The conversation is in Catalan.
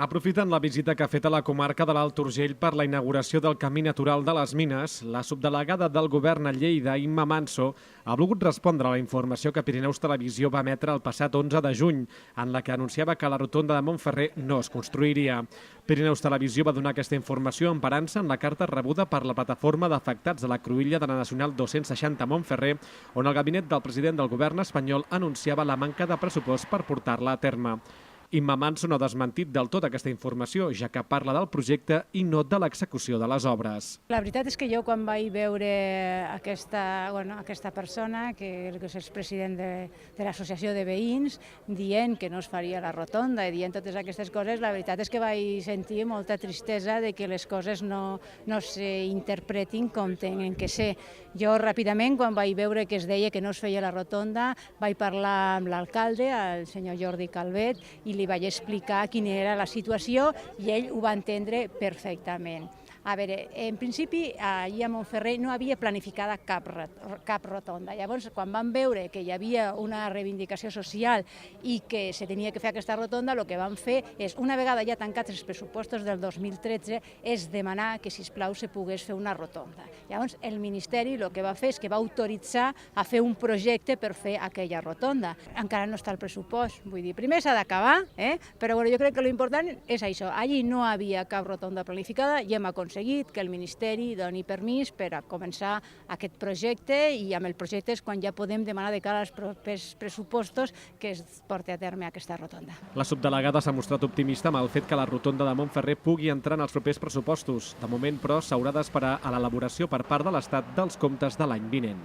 Aprofitant la visita que ha fet a la comarca de l'Alt Urgell per la inauguració del Camí Natural de les Mines, la subdelegada del govern a Lleida, Imma Manso, ha volgut respondre a la informació que Pirineus Televisió va emetre el passat 11 de juny, en la que anunciava que la rotonda de Montferrer no es construiria. Pirineus Televisió va donar aquesta informació emparant-se en la carta rebuda per la plataforma d'afectats de la cruïlla de la Nacional 260 Montferrer, on el gabinet del president del govern espanyol anunciava la manca de pressupost per portar-la a terme. Imma Manso no ha desmentit del tot aquesta informació, ja que parla del projecte i no de l'execució de les obres. La veritat és que jo quan vaig veure aquesta persona, que és el president de l'associació de veïns, dient que no es faria la rotonda i dient totes aquestes coses, la veritat és que vaig sentir molta tristesa de que les coses no s'interpretin com tenen que ser. Jo ràpidament, quan vaig veure que es deia que no es feia la rotonda, vaig parlar amb l'alcalde, el senyor Jordi Calvet, i li vaig explicar quina era la situació i ell ho va entendre perfectament. A veure, en principi, allà a Montferrer no havia planificada cap rotonda. Llavors, quan vam veure que hi havia una reivindicació social i que se tenia que fer aquesta rotonda, el que vam fer és, una vegada ja tancats els pressupostos del 2013, és demanar que, sisplau, se pogués fer una rotonda. Llavors, el Ministeri el que va fer és que va autoritzar a fer un projecte per fer aquella rotonda. Encara no està el pressupost, vull dir, primer s'ha d'acabar, però jo crec que l'important és això. Allí no havia cap rotonda planificada i hem aconseguit que el Ministeri doni permís per a començar aquest projecte i amb el projecte és quan ja podem demanar de cara als propers pressupostos que es porti a terme aquesta rotonda. La subdelegada s'ha mostrat optimista amb el fet que la rotonda de Montferrer pugui entrar en els propers pressupostos. De moment, però, s'haurà d'esperar a l'elaboració per part de l'Estat dels comptes de l'any vinent.